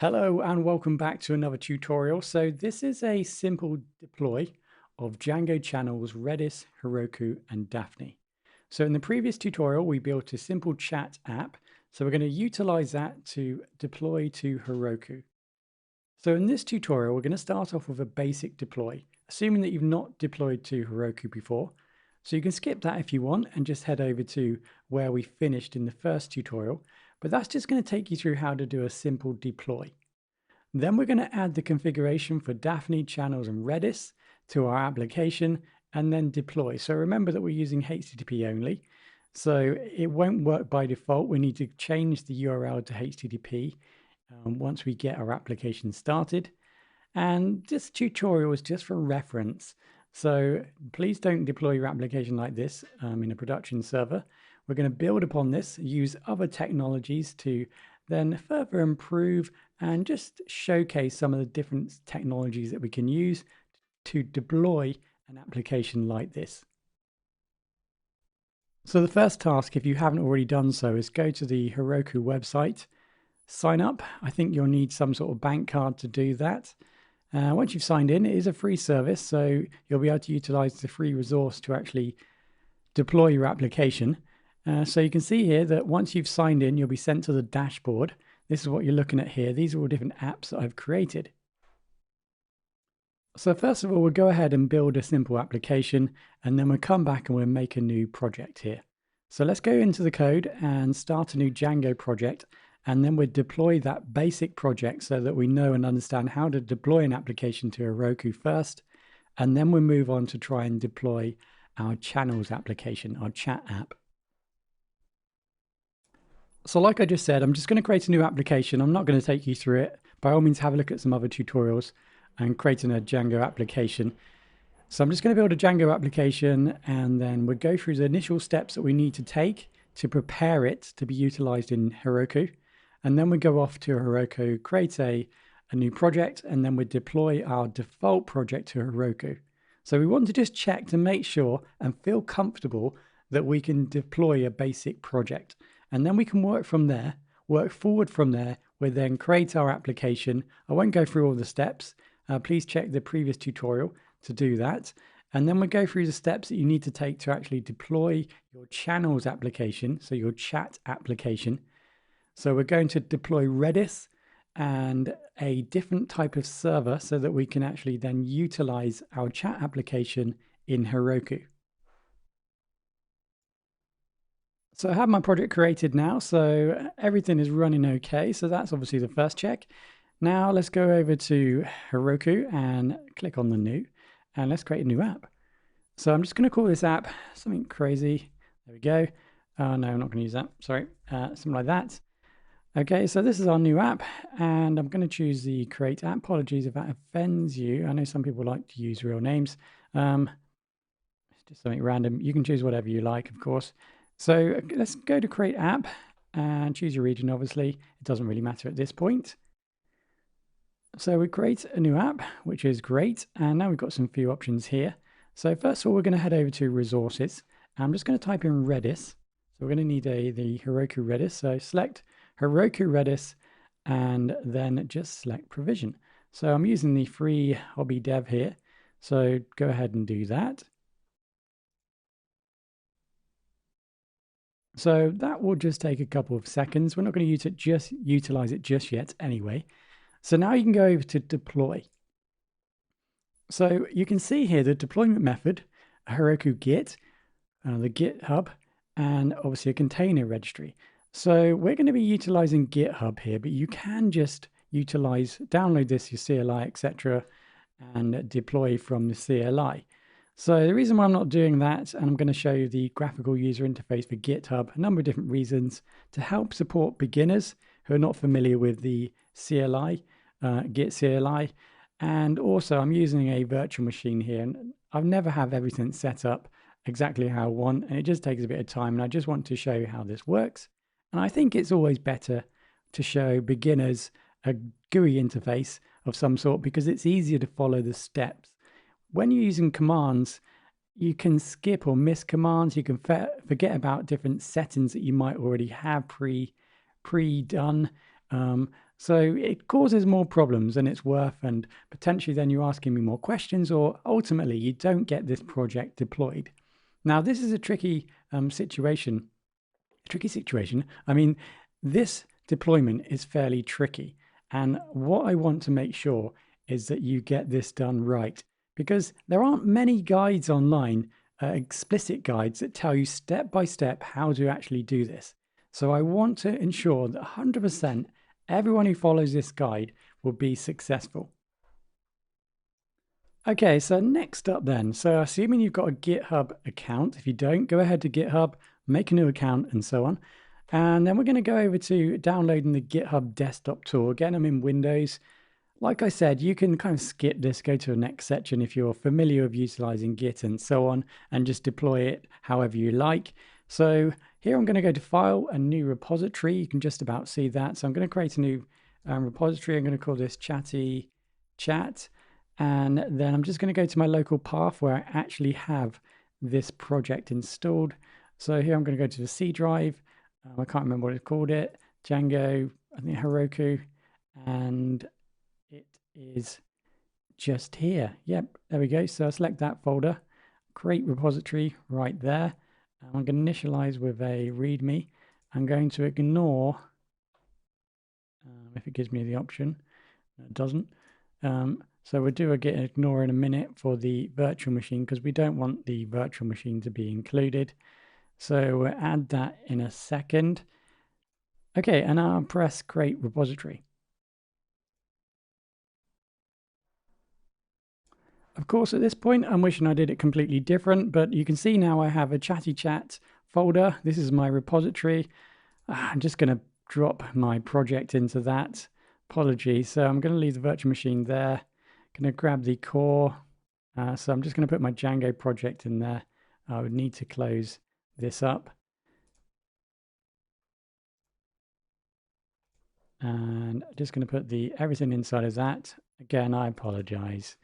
Hello and welcome back to another tutorial. So this is a simple deploy of Django Channels, Redis, Heroku, and Daphne. So in the previous tutorial, we built a simple chat app. So we're going to utilize that to deploy to Heroku. So in this tutorial, we're going to start off with a basic deploy, assuming that you've not deployed to Heroku before. So you can skip that if you want and just head over to where we finished in the first tutorial. But that's just going to take you through how to do a simple deploy. Then we're going to add the configuration for Daphne, Channels, and Redis to our application and then deploy. So remember that we're using HTTP only. So it won't work by default. We need to change the URL to HTTP once we get our application started. And this tutorial is just for reference. So please don't deploy your application like this in a production server. We're going to build upon this, use other technologies to then further improve and just showcase some of the different technologies that we can use to deploy an application like this. So the first task, if you haven't already done so, is go to the Heroku website, sign up. I think you'll need some sort of bank card to do that. Once you've signed in, it is a free service, so you'll be able to utilize the free resource to actually deploy your application. So you can see here that once you've signed in, you'll be sent to the dashboard. This is what you're looking at here. These are all different apps that I've created. So first of all, we'll go ahead and build a simple application, and then we'll come back and we'll make a new project here. So let's go into the code and start a new Django project, and then we'll deploy that basic project so that we know and understand how to deploy an application to Heroku first, and then we'll move on to try and deploy our channels application, our chat app. So like I just said, I'm just going to create a new application. I'm not going to take you through it. By all means, have a look at some other tutorials and creating a Django application. So I'm just going to build a Django application, and then we'll go through the initial steps that we need to take to prepare it to be utilized in Heroku. And then we go off to Heroku, create a new project, and then we deploy our default project to Heroku. So we want to just check to make sure and feel comfortable that we can deploy a basic project. And then we can work from there, work forward from there. We'll then create our application. I won't go through all the steps. Please check the previous tutorial to do that. And then we'll go through the steps that you need to take to actually deploy your channels application, so your chat application. So we're going to deploy Redis and a different type of server so that we can actually then utilize our chat application in Heroku. So I have my project created now, so everything is running okay. So that's obviously the first check. Now let's go over to Heroku and click on the new, and let's create a new app. So I'm just going to call this app something crazy. There we go. No, I'm not going to use that. Sorry, something like that. Okay, so this is our new app, and I'm going to choose the create app. Apologies if that offends you. I know some people like to use real names. It's just something random. You can choose whatever you like, of course. So let's go to create app and choose your region. Obviously, it doesn't really matter at this point. So we create a new app, which is great. And now we've got some few options here. So first of all, we're going to head over to resources. I'm just going to type in Redis. So we're going to need the Heroku Redis. So select Heroku Redis and then just select provision. So I'm using the free hobby dev here. So go ahead and do that. So that will just take a couple of seconds. We're not going to utilize it just yet anyway. So now you can go over to deploy. So you can see here the deployment method, Heroku Git, the GitHub, and obviously a container registry. So we're going to be utilizing GitHub here, but you can just download this, your CLI, etc., and deploy from the CLI. So the reason why I'm not doing that, and I'm going to show you the graphical user interface for GitHub, a number of different reasons to help support beginners who are not familiar with the CLI, Git CLI. And also I'm using a virtual machine here, and I've never have everything set up exactly how I want, and it just takes a bit of time, and I just want to show you how this works. And I think it's always better to show beginners a GUI interface of some sort because it's easier to follow the steps. When you're using commands, you can skip or miss commands. You can forget about different settings that you might already have pre-done. So it causes more problems than it's worth, and potentially then you're asking me more questions, or ultimately you don't get this project deployed. Now, this is a tricky situation. I mean, this deployment is fairly tricky. And what I want to make sure is that you get this done right, because there aren't many guides online, explicit guides that tell you step by step how to actually do this. So I want to ensure that 100% everyone who follows this guide will be successful. Okay, so next up then, so assuming you've got a GitHub account, if you don't, go ahead to GitHub, make a new account and so on. And then we're going to go over to downloading the GitHub desktop tool. Again, I'm in Windows. Like I said, you can kind of skip this, go to the next section if you're familiar with utilizing Git and so on, and just deploy it however you like. So here I'm going to go to File and New Repository. You can just about see that. So I'm going to create a new repository. I'm going to call this Chatty Chat. And then I'm just going to go to my local path where I actually have this project installed. So here I'm going to go to the C drive. I can't remember what it's called it. Django, I think Heroku. And it is just here. Yep, there we go. So I select that folder. Create repository right there. I'm going to initialize with a README. I'm going to ignore, if it gives me the option. No, it doesn't. So we'll do a git ignore in a minute for the virtual machine, because we don't want the virtual machine to be included. So we'll add that in a second. Okay, and I'll press create repository. Of course, at this point, I'm wishing I did it completely different, but you can see now I have a Chatty Chat folder. This is my repository. I'm just going to drop my project into that. Apologies. So I'm going to leave the virtual machine there. Going to grab the core. So I'm just going to put my Django project in there. I would need to close this up. And I'm just going to put everything inside of that. Again, I apologize.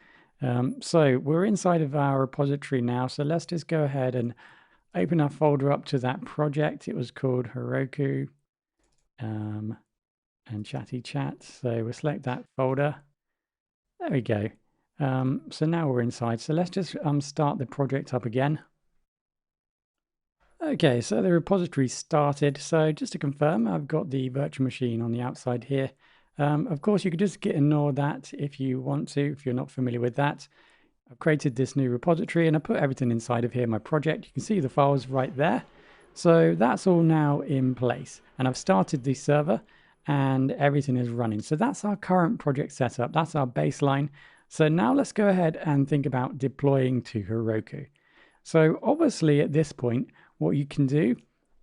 So we're inside of our repository now. So let's just go ahead and open our folder up to that project. It was called Heroku and Chatty Chat. So we'll select that folder. There we go. So now we're inside. So let's just start the project up again. Okay, so the repository started. So just to confirm, I've got the virtual machine on the outside here. Of course, you could just ignore that if you want to, if you're not familiar with that. I've created this new repository and I put everything inside of here, my project. You can see the files right there. So that's all now in place. And I've started the server and everything is running. So that's our current project setup. That's our baseline. So now let's go ahead and think about deploying to Heroku. So obviously at this point, what you can do,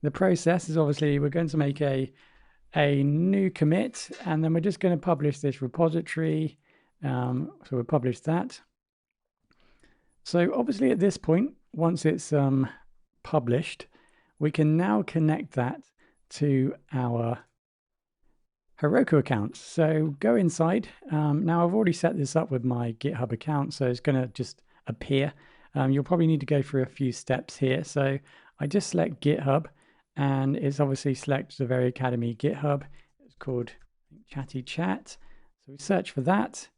the process is obviously we're going to make a new commit, and then we're just going to publish this repository. So we'll publish that. So obviously at this point, once it's published, we can now connect that to our Heroku account. So go inside. Now I've already set this up with my GitHub account, so it's going to just appear. You'll probably need to go through a few steps here. So I just select GitHub, and it's obviously select the Very Academy GitHub. It's called Chatty Chat. So we search for that.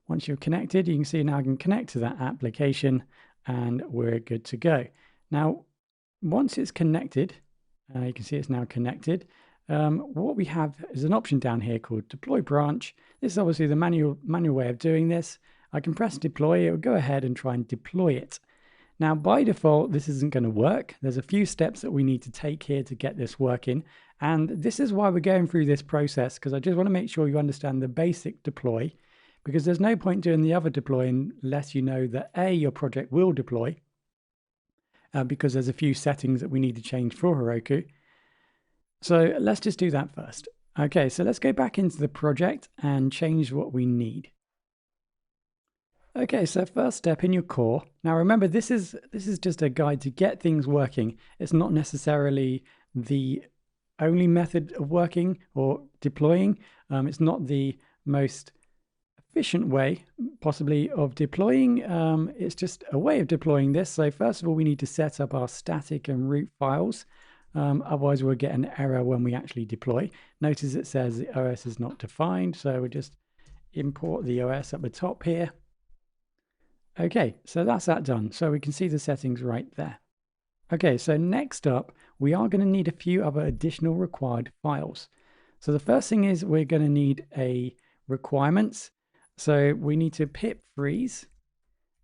Once you're connected, you can see now I can connect to that application and we're good to go. Now, once it's connected, you can see it's now connected. What we have is an option down here called Deploy Branch. This is obviously the manual way of doing this. I can press deploy. It will go ahead and try and deploy it. Now, by default, this isn't going to work. There's a few steps that we need to take here to get this working. And this is why we're going through this process, because I just want to make sure you understand the basic deploy, because there's no point doing the other deploy unless you know that A, your project will deploy, because there's a few settings that we need to change for Heroku. So let's just do that first. Okay, so let's go back into the project and change what we need. Okay, so first step in your core. Now remember, this is just a guide to get things working. It's not necessarily the only method of working or deploying. It's not the most efficient way, possibly, of deploying. It's just a way of deploying this. So first of all, we need to set up our static and root files. Otherwise we'll get an error when we actually deploy. Notice it says the OS is not defined, so we'll just import the OS at the top here. Okay, so that's that done. So we can see the settings right there. Okay, so next up, we are going to need a few other additional required files. So the first thing is we're going to need a requirements. So we need to pip freeze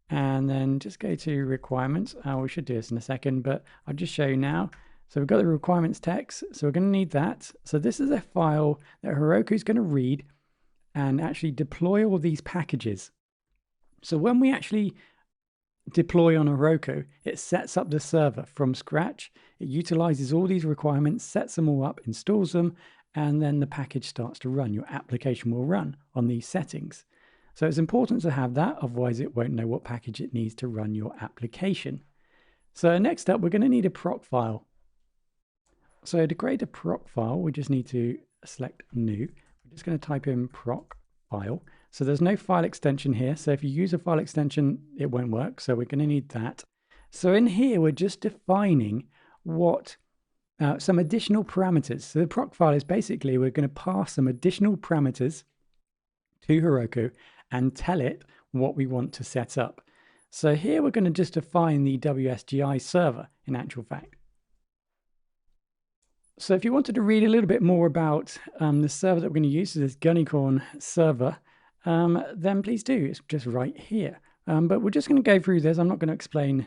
and then just go to requirements. We should do this in a second, but I'll just show you now. So we've got the requirements text. So we're going to need that. So this is a file that Heroku is going to read and actually deploy all these packages. So when we actually deploy on Heroku, it sets up the server from scratch. It utilizes all these requirements, sets them all up, installs them, and then the package starts to run. Your application will run on these settings. So it's important to have that, otherwise it won't know what package it needs to run your application. So next up, we're going to need a proc file. So to create a proc file, we just need to select new. We're just going to type in proc file. So there's no file extension here. So if you use a file extension, it won't work. So we're going to need that. So in here, we're just defining what some additional parameters. So the proc file is basically, we're going to pass some additional parameters to Heroku and tell it what we want to set up. So here we're going to just define the WSGI server in actual fact. So if you wanted to read a little bit more about the server that we're going to use, so this Gunicorn server, then please do. It's just right here. But we're just going to go through this. I'm not going to explain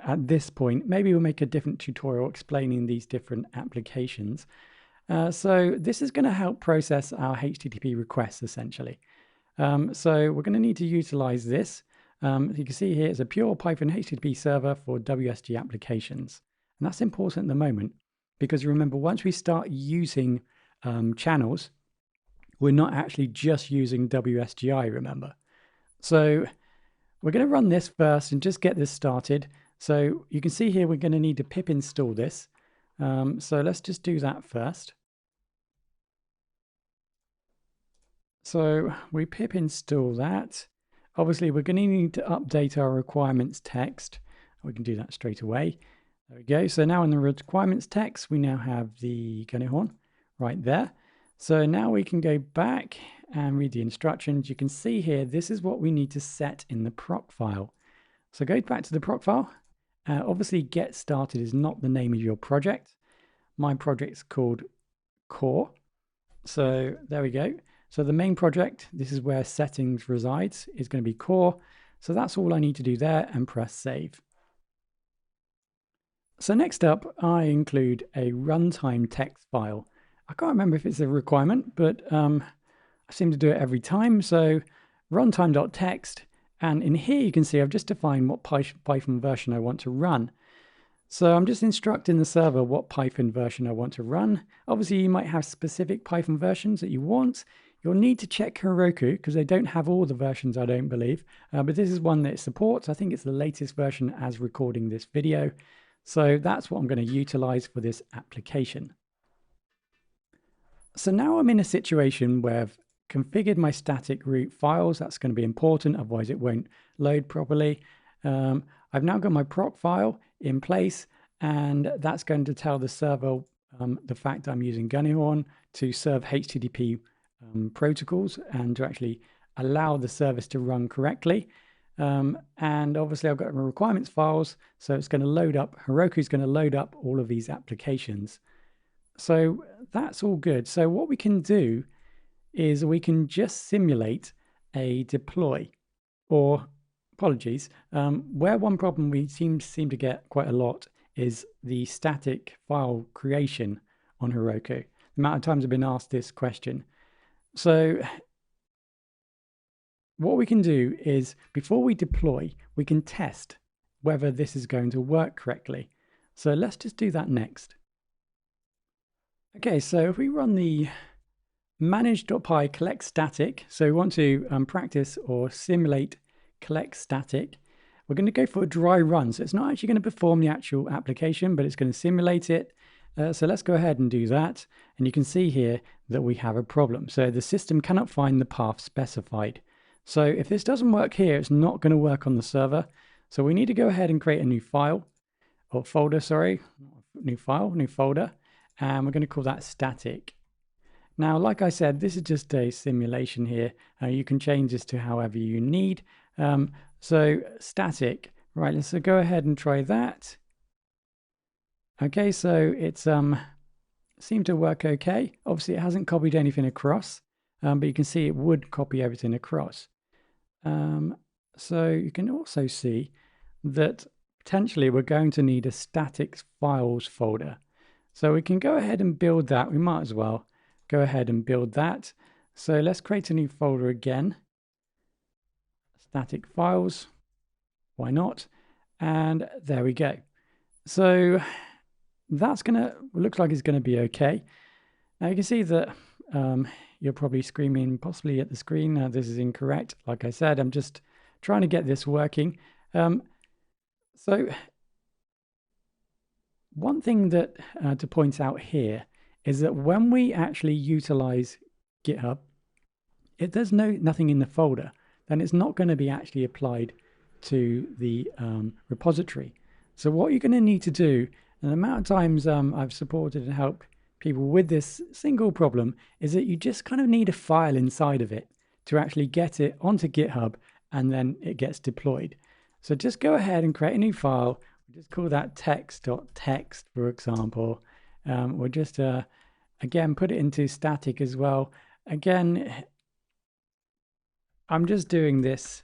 at this point. Maybe we'll make a different tutorial explaining these different applications. So this is going to help process our HTTP requests essentially. So we're going to need to utilize this. You can see here it's a pure Python HTTP server for WSG applications. And that's important at the moment because remember, once we start using channels, we're not actually just using WSGI, remember. So we're going to run this first and just get this started. So you can see here we're going to need to pip install this. So let's just do that first. So we pip install that. Obviously, we're going to need to update our requirements text. We can do that straight away. There we go. So now in the requirements text, we now have the Gunicorn right there. So now we can go back and read the instructions. You can see here, this is what we need to set in the proc file. So go back to the proc file. Obviously, get started is not the name of your project. My project's called core. So there we go. So the main project, this is where settings resides, is going to be core. So that's all I need to do there and press save. So next up, I include a runtime text file. I can't remember if it's a requirement, but I seem to do it every time. So runtime.text, and in here you can see I've just defined what Python version I want to run. So I'm just instructing the server what Python version I want to run. Obviously, you might have specific Python versions that you want. You'll need to check Heroku because they don't have all the versions, I don't believe. But this is one that it supports. I think it's the latest version as recording this video. So that's what I'm going to utilize for this application. So now I'm in a situation where I've configured my static root files. That's going to be important, otherwise it won't load properly. I've now got my proc file in place, and that's going to tell the server the fact I'm using Gunicorn to serve HTTP protocols and to actually allow the service to run correctly. And obviously I've got my requirements files, so it's going to load up, Heroku is going to load up all of these applications. So that's all good. So what we can do is we can just simulate a deploy, or apologies, where one problem we seem to get quite a lot is the static file creation on Heroku. The amount of times I've been asked this question. So what we can do is before we deploy, we can test whether this is going to work correctly. So let's just do that next. Okay, so if we run the manage.py collect static, so we want to practice or simulate collect static, we're going to go for a dry run. So it's not actually going to perform the actual application, but it's going to simulate it. So let's go ahead and do that. And you can see here that we have a problem. So the system cannot find the path specified. So if this doesn't work here, it's not going to work on the server. So we need to go ahead and create a new file or folder, sorry, new file, new folder, and we're going to call that static. Now, like I said, this is just a simulation here. You can change this to however you need. So static, right, let's go ahead and try that. Okay, so it's seemed to work okay. Obviously, it hasn't copied anything across, but you can see it would copy everything across. So you can also see that potentially we're going to need a static files folder. So we can go ahead and build that. We might as well go ahead and build that. So let's create a new folder again. Static files, why not? And there we go. So that's looks like it's gonna be okay. Now you can see that you're probably screaming possibly at the screen, this is incorrect. Like I said, I'm just trying to get this working. So one thing that to point out here is that when we actually utilize GitHub, if there's nothing in the folder, then it's not going to be actually applied to the repository. So what you're going to need to do, and the amount of times I've supported and helped people with this single problem, is that you just kind of need a file inside of it to actually get it onto GitHub, and then it gets deployed. So just go ahead and create a new file. We'll just call that text.txt, for example. We'll just, again, put it into static as well. Again, I'm just doing this,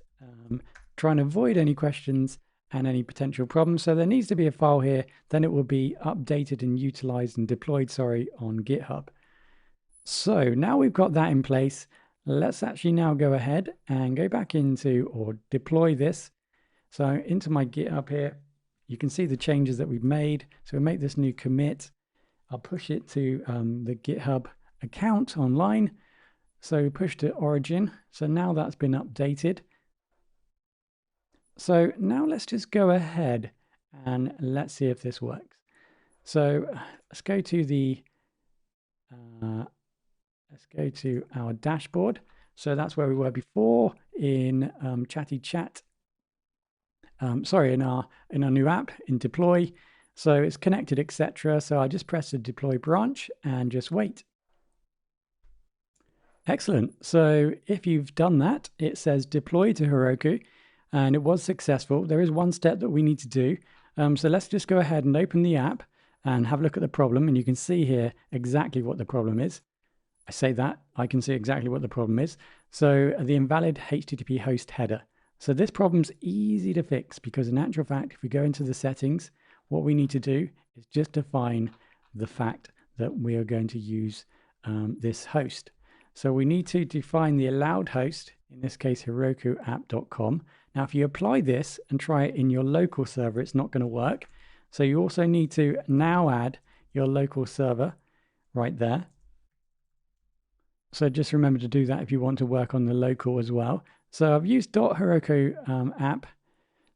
trying to avoid any questions and any potential problems. So there needs to be a file here, then it will be updated and utilized and deployed, on GitHub. So now we've got that in place, let's actually now go ahead and go back into or deploy this. So into my GitHub here, you can see the changes that we've made. So we make this new commit. I'll push it to the GitHub account online. So push to origin. So now that's been updated. So now let's just go ahead and let's see if this works. So let's go to our dashboard. So that's where we were before in Chatty Chat. In our new app in deploy. So it's connected, etc. So I just press the deploy branch and just wait. Excellent. So if you've done that, it says deploy to Heroku, and it was successful. There is one step that we need to do. So let's just go ahead and open the app and have a look at the problem, and you can see here exactly what the problem is. I say that, I can see exactly what the problem is. So the invalid HTTP host header. So this problem's easy to fix because in actual fact, if we go into the settings, what we need to do is just define the fact that we are going to use this host. So we need to define the allowed host, in this case, herokuapp.com. Now, if you apply this and try it in your local server, it's not going to work. So you also need to now add your local server right there. So just remember to do that if you want to work on the local as well. So I've used .heroku app.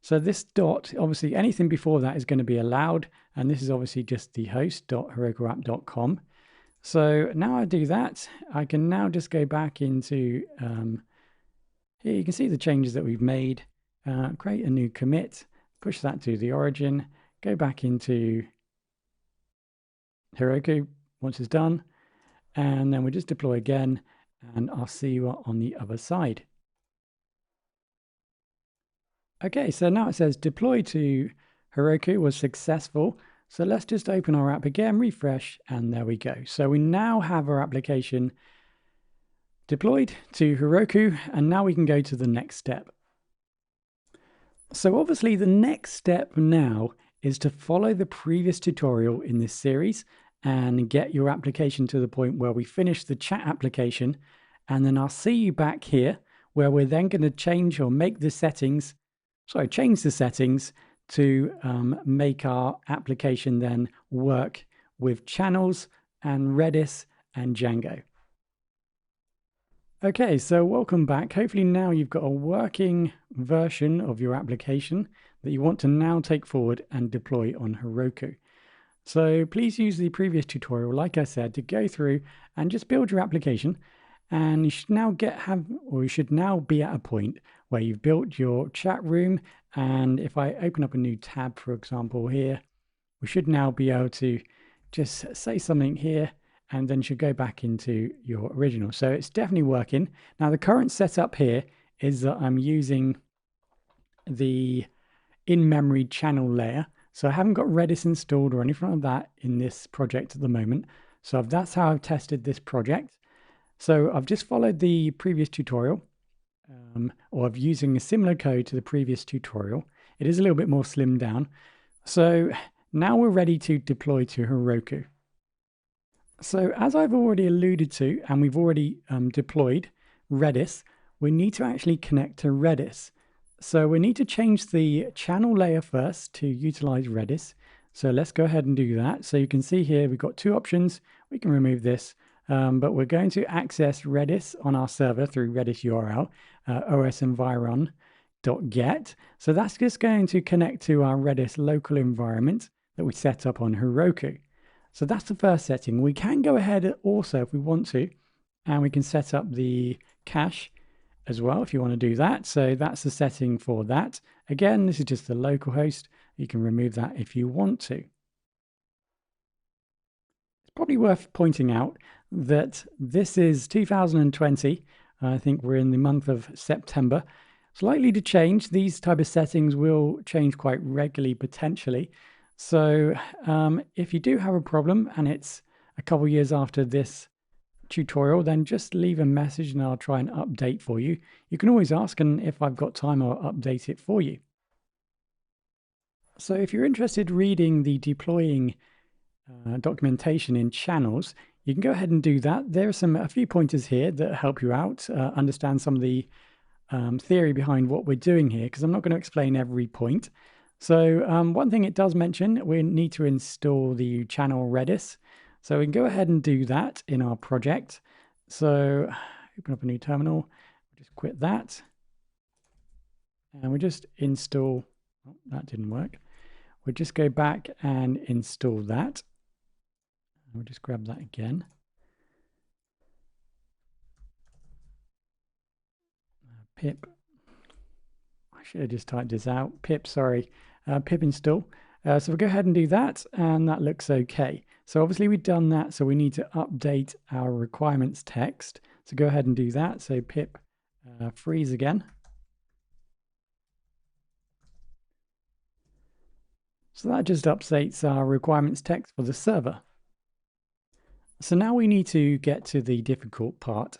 So this dot, obviously anything before that is going to be allowed. And this is obviously just the host .herokuapp.com. So now I do that, I can now just go back into, here you can see the changes that we've made, create a new commit, push that to the origin, go back into Heroku once it's done, and then we just deploy again, and I'll see you on the other side. Okay, so now it says deploy to Heroku was successful. So let's just open our app again, refresh, and there we go. So we now have our application deployed to Heroku, and now we can go to the next step. So obviously the next step now is to follow the previous tutorial in this series and get your application to the point where we finish the chat application, and then I'll see you back here where we're then going to change the settings to make our application then work with channels and Redis and Django. Okay, so welcome back. Hopefully now you've got a working version of your application that you want to now take forward and deploy on Heroku. So please use the previous tutorial, like I said, to go through and just build your application. And you should now you should now be at a point where you've built your chat room. And if I open up a new tab, for example, here, we should now be able to just say something here and then should go back into your original. So it's definitely working. Now the current setup here is that I'm using the in-memory channel layer. So I haven't got Redis installed or anything like that in this project at the moment. So that's how I've tested this project. So I've just followed the previous tutorial, or I'm using a similar code to the previous tutorial. It is a little bit more slimmed down. So now we're ready to deploy to Heroku. So as I've already alluded to, and we've already deployed Redis, we need to actually connect to Redis. So we need to change the channel layer first to utilize Redis. So let's go ahead and do that. So you can see here, we've got two options. We can remove this, but we're going to access Redis on our server through Redis URL, osenviron.get. So that's just going to connect to our Redis local environment that we set up on Heroku. So that's the first setting. We can go ahead also if we want to, and we can set up the cache as well if you want to do that. So that's the setting for that. Again, this is just the local host. You can remove that if you want to. It's probably worth pointing out that this is 2020. I think we're in the month of September. It's likely to change. These type of settings will change quite regularly potentially. So if you do have a problem and it's a couple years after this tutorial, then just leave a message and I'll try and update for you. You can always ask, and if I've got time, I'll update it for you. So if you're interested reading the deploying documentation in channels, you can go ahead and do that. There are a few pointers here that help you out, understand some of the theory behind what we're doing here, because I'm not going to explain every point. So one thing it does mention, we need to install the channel Redis. So we can go ahead and do that in our project. So open up a new terminal, just quit that. And we just install, oh, that didn't work. We'll just go back and install that. We'll just grab that again. Pip, I should have just typed this out. Pip, sorry, pip install. So we'll go ahead and do that, and that looks okay. So obviously we've done that, so we need to update our requirements text. So go ahead and do that. So pip freeze again. So that just updates our requirements text for the server. So now we need to get to the difficult part,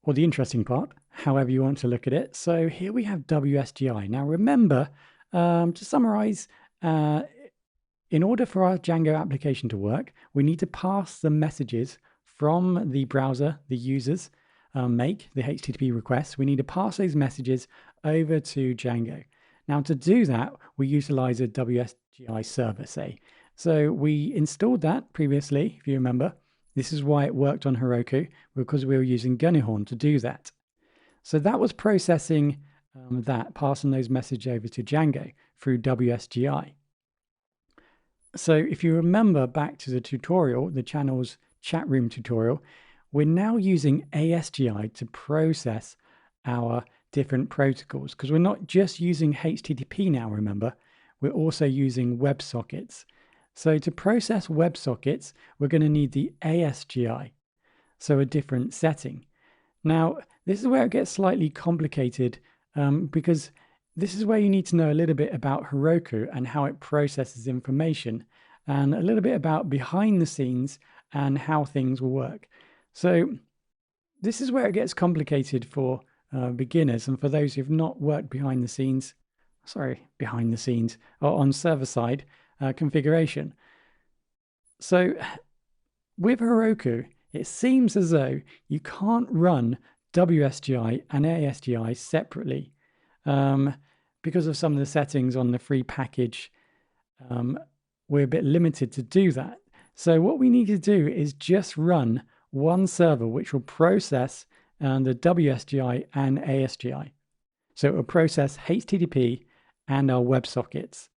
or the interesting part, however you want to look at it. So here we have WSGI. Now remember, to summarize, in order for our Django application to work, we need to pass the messages from the browser the users make, the HTTP requests. We need to pass those messages over to Django. Now to do that, we utilize a WSGI server, say. So we installed that previously, if you remember. This is why it worked on Heroku, because we were using Gunnyhorn to do that. So that was processing passing those messages over to Django through WSGI. So if you remember back to the tutorial, the channel's chat room tutorial, we're now using ASGI to process our different protocols, because we're not just using HTTP now, remember, we're also using WebSockets. So to process WebSockets, we're going to need the ASGI, so a different setting. Now, this is where it gets slightly complicated, because this is where you need to know a little bit about Heroku and how it processes information, and a little bit about behind the scenes and how things will work. So this is where it gets complicated for beginners and for those who've not worked behind the scenes or on server side configuration. So with Heroku, it seems as though you can't run WSGI and ASGI separately because of some of the settings on the free package. We're a bit limited to do that. So what we need to do is just run one server which will process the WSGI and ASGI. So it will process HTTP and our WebSockets.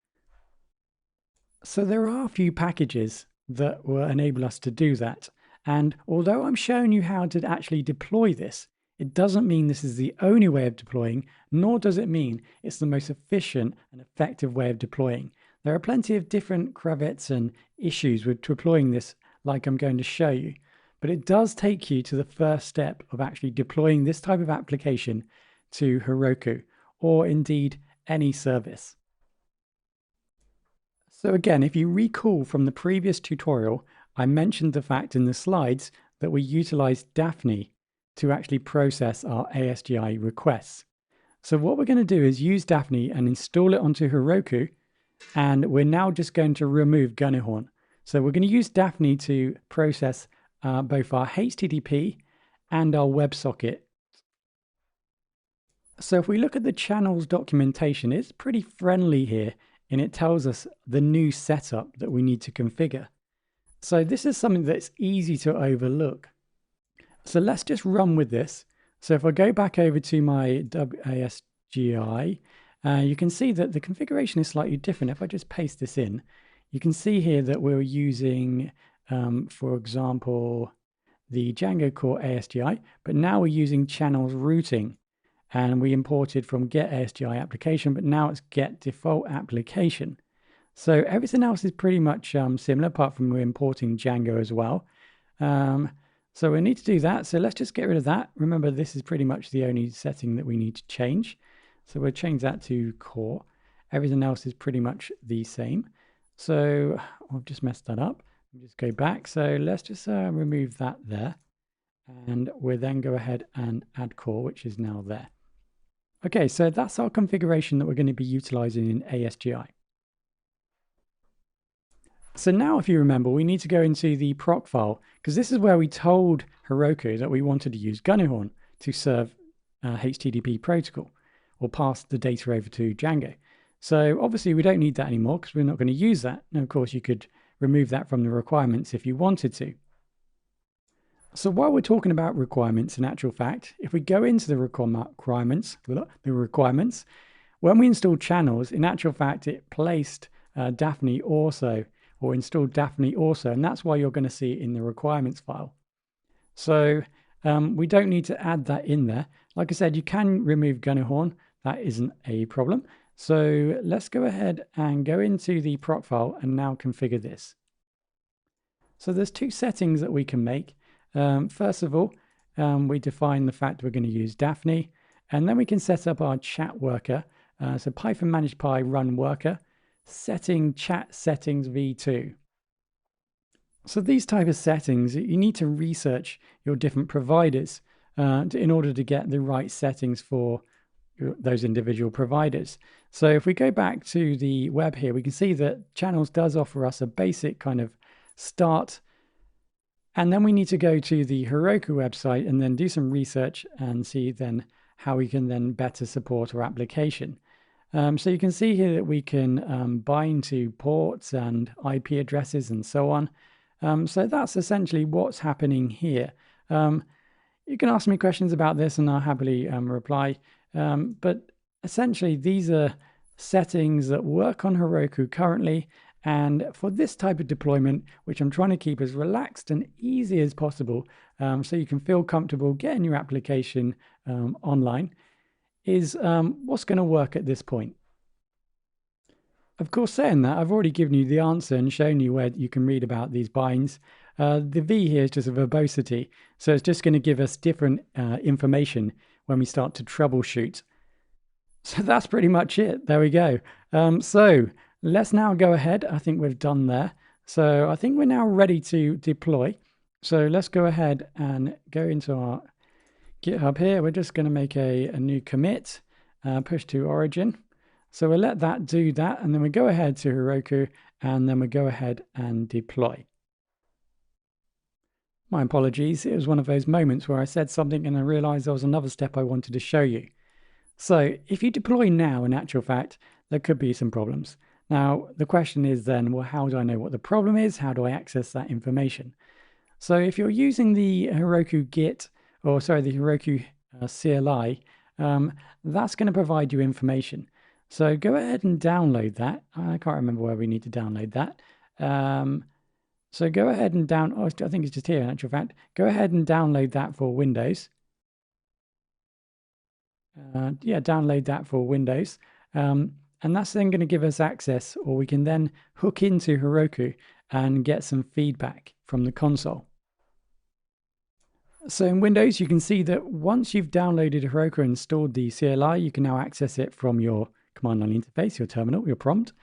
So there are a few packages that will enable us to do that. And although I'm showing you how to actually deploy this, it doesn't mean this is the only way of deploying, nor does it mean it's the most efficient and effective way of deploying. There are plenty of different caveats and issues with deploying this, like I'm going to show you. But it does take you to the first step of actually deploying this type of application to Heroku, or indeed any service. So again, if you recall from the previous tutorial, I mentioned the fact in the slides that we utilized Daphne to actually process our ASGI requests. So what we're going to do is use Daphne and install it onto Heroku, and we're now just going to remove Gunnyhorn. So we're going to use Daphne to process both our HTTP and our WebSocket. So if we look at the channels documentation, it's pretty friendly here, and it tells us the new setup that we need to configure. So this is something that's easy to overlook. So let's just run with this. So if I go back over to my ASGI, you can see that the configuration is slightly different. If I just paste this in, you can see here that we're using, for example, the Django core ASGI, but now we're using channels routing. And we imported from get ASGI application, but now it's get default application. So everything else is pretty much similar, apart from we're importing Django as well. So we need to do that. So let's just get rid of that. Remember, this is pretty much the only setting that we need to change. So we'll change that to core. Everything else is pretty much the same. So I've just messed that up. Just go back. So let's just remove that there. And we'll then go ahead and add core, which is now there. Okay, so that's our configuration that we're going to be utilizing in ASGI. So now, if you remember, we need to go into the proc file, because this is where we told Heroku that we wanted to use Gunnyhorn to serve HTTP protocol or pass the data over to Django. So obviously we don't need that anymore because we're not going to use that. And of course, you could remove that from the requirements if you wanted to. So while we're talking about requirements, in actual fact, if we go into the requirements, when we installed channels, in actual fact, it placed Daphne also, or installed Daphne also, and that's why you're going to see it in the requirements file. So we don't need to add that in there. Like I said, you can remove Gunnyhorn. That isn't a problem. So let's go ahead and go into the proc file and now configure this. So there's two settings that we can make. First of all, we define the fact we're going to use Daphne, and then we can set up our chat worker. So Python manage py run worker, setting chat settings v2. So these type of settings, you need to research your different providers in order to get the right settings for those individual providers. So if we go back to the web here, we can see that Channels does offer us a basic kind of start. And then we need to go to the Heroku website and then do some research and see then how we can then better support our application. So you can see here that we can bind to ports and IP addresses and so on. So that's essentially what's happening here. You can ask me questions about this and I'll happily reply. But essentially, these are settings that work on Heroku currently. And for this type of deployment, which I'm trying to keep as relaxed and easy as possible, so you can feel comfortable getting your application online, is what's going to work at this point. Of course, saying that, I've already given you the answer and shown you where you can read about these binds. The V here is just a verbosity, so it's just going to give us different information when we start to troubleshoot. So that's pretty much it. There we go. So let's now go ahead. I think we've done there. So I think we're now ready to deploy. So let's go ahead and go into our GitHub here. We're just going to make a new commit, push to origin. So we'll let that do that. And then we go ahead to Heroku and then we go ahead and deploy. My apologies. It was one of those moments where I said something and I realized there was another step I wanted to show you. So if you deploy now, in actual fact, there could be some problems. Now, the question is then, well, how do I know what the problem is? How do I access that information? So if you're using the Heroku Git, or sorry, the Heroku CLI, that's going to provide you information. So go ahead and download that. I can't remember where we need to download that. So go ahead and I think it's just here in actual fact. Go ahead and download that for Windows. Yeah, download that for Windows. And that's then going to give us access, or we can then hook into Heroku and get some feedback from the console. So in Windows, you can see that once you've downloaded Heroku and installed the CLI, you can now access it from your command line interface, your terminal, your prompt.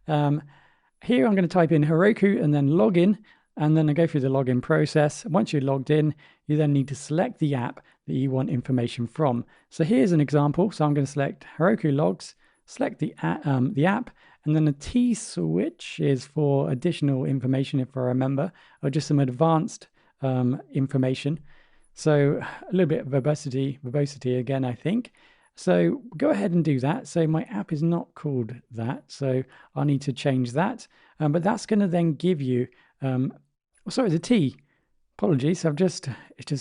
Here I'm going to type in Heroku and then log in, and then I go through the login process. Once you're logged in, you then need to select the app that you want information from. So here's an example. So I'm going to select Heroku logs, select the app, and then the T switch is for additional information, if I remember, or just some advanced information. So a little bit of verbosity again, I think. So go ahead and do that. So my app is not called that, so I need to change that. But that's going to then give you, sorry, the T. Apologies, it just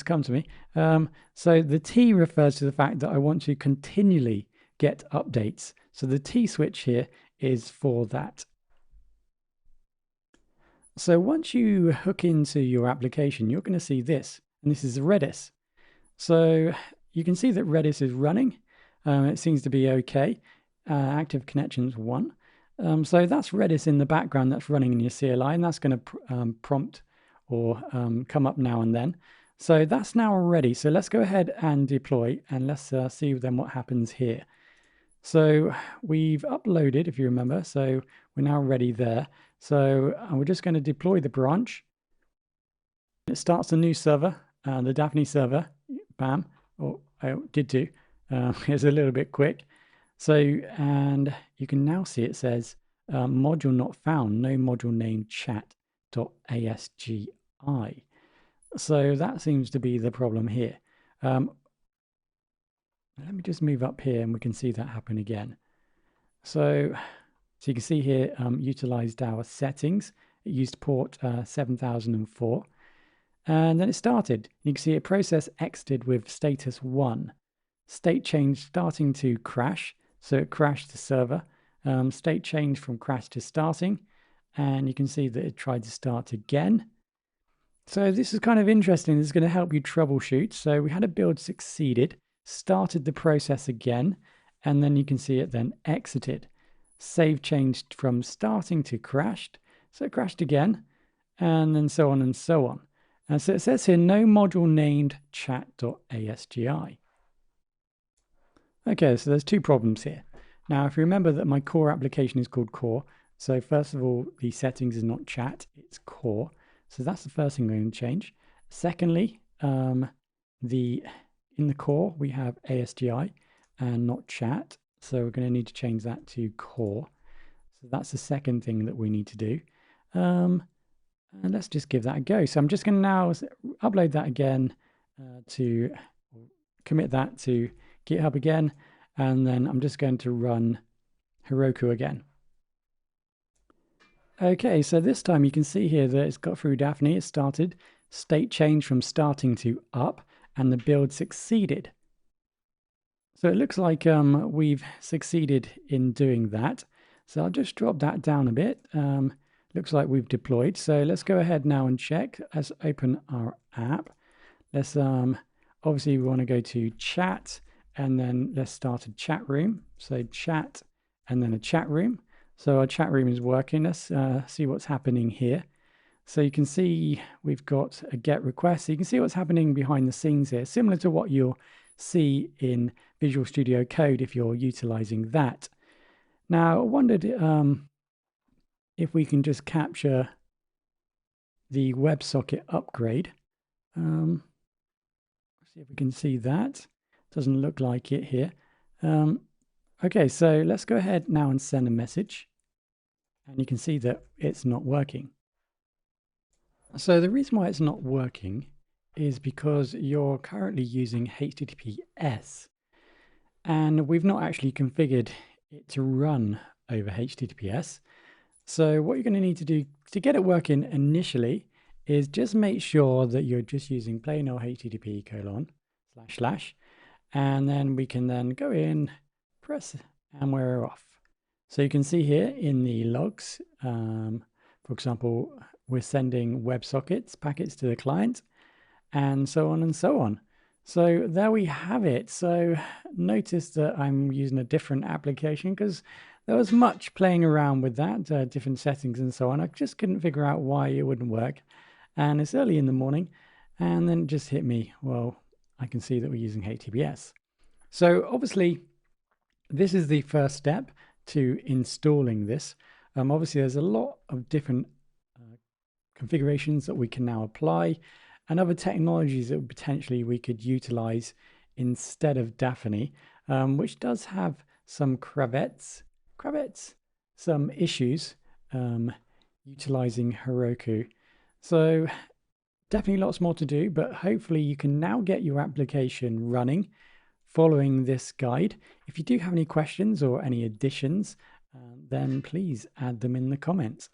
come to me. So the T refers to the fact that I want to continually get updates. So the T switch here is for that. So once you hook into your application, you're going to see this, and this is Redis. So you can see that Redis is running. It seems to be okay. Active connections 1. So that's Redis in the background that's running in your CLI, and that's going to prompt or come up now and then. So that's now ready. So let's go ahead and deploy, and let's see then what happens here. So we've uploaded, if you remember, so we're now ready there. So we're just going to deploy the branch. It starts a new server, the Daphne server, bam, or I did do. It's a little bit quick. So, and you can now see it says module not found, no module named chat.asgi. So that seems to be the problem here. Let me just move up here and we can see that happen again. So you can see here, utilized our settings. It used port 7004. And then it started. You can see a process exited with status 1. State change starting to crash. So it crashed the server. State change from crash to starting. And you can see that it tried to start again. So this is kind of interesting. This is going to help you troubleshoot. So we had a build succeeded, started the process again, and then you can see it then exited. Save changed from starting to crashed. So it crashed again, and then so on and so on. And so it says here, no module named chat.asgi. Okay, so there's two problems here. Now, if you remember that my core application is called core, so first of all, the settings is not chat, it's core. So that's the first thing we're going to change. Secondly, in the core, we have ASGI and not chat. So we're going to need to change that to core. So that's the second thing that we need to do. And let's just give that a go. So I'm just going to now upload that again to commit that to GitHub again. And then I'm just going to run Heroku again. Okay, so this time you can see here that it's got through Daphne. It started, state change from starting to up, and the build succeeded. So it looks like we've succeeded in doing that. So I'll just drop that down a bit. Looks like we've deployed. So let's go ahead now and check. Let's open our app. Let's obviously we want to go to chat, and then let's start a chat room. So chat, and then a chat room. So our chat room is working. Let's see what's happening here. So you can see we've got a GET request. So you can see what's happening behind the scenes here, similar to what you'll see in Visual Studio Code if you're utilizing that. Now, I wondered if we can just capture the WebSocket upgrade. Let's see if we can see that. Doesn't look like it here. Okay, so let's go ahead now and send a message. And you can see that it's not working. So the reason why it's not working is because you're currently using HTTPS. And we've not actually configured it to run over HTTPS. So what you're going to need to do to get it working initially is just make sure that you're just using plain old HTTP : // and then we can then go in, press, and we're off. So you can see here in the logs, for example, we're sending WebSockets packets to the client, and so on and so on. So there we have it. So notice that I'm using a different application because there was much playing around with that, different settings and so on. I just couldn't figure out why it wouldn't work. And it's early in the morning, and then it just hit me. Well, I can see that we're using HTTPS. So obviously, this is the first step to installing this. Obviously, there's a lot of different configurations that we can now apply and other technologies that potentially we could utilize instead of Daphne, which does have some some issues utilizing Heroku. So definitely lots more to do, but hopefully you can now get your application running following this guide. If you do have any questions or any additions, then please add them in the comments.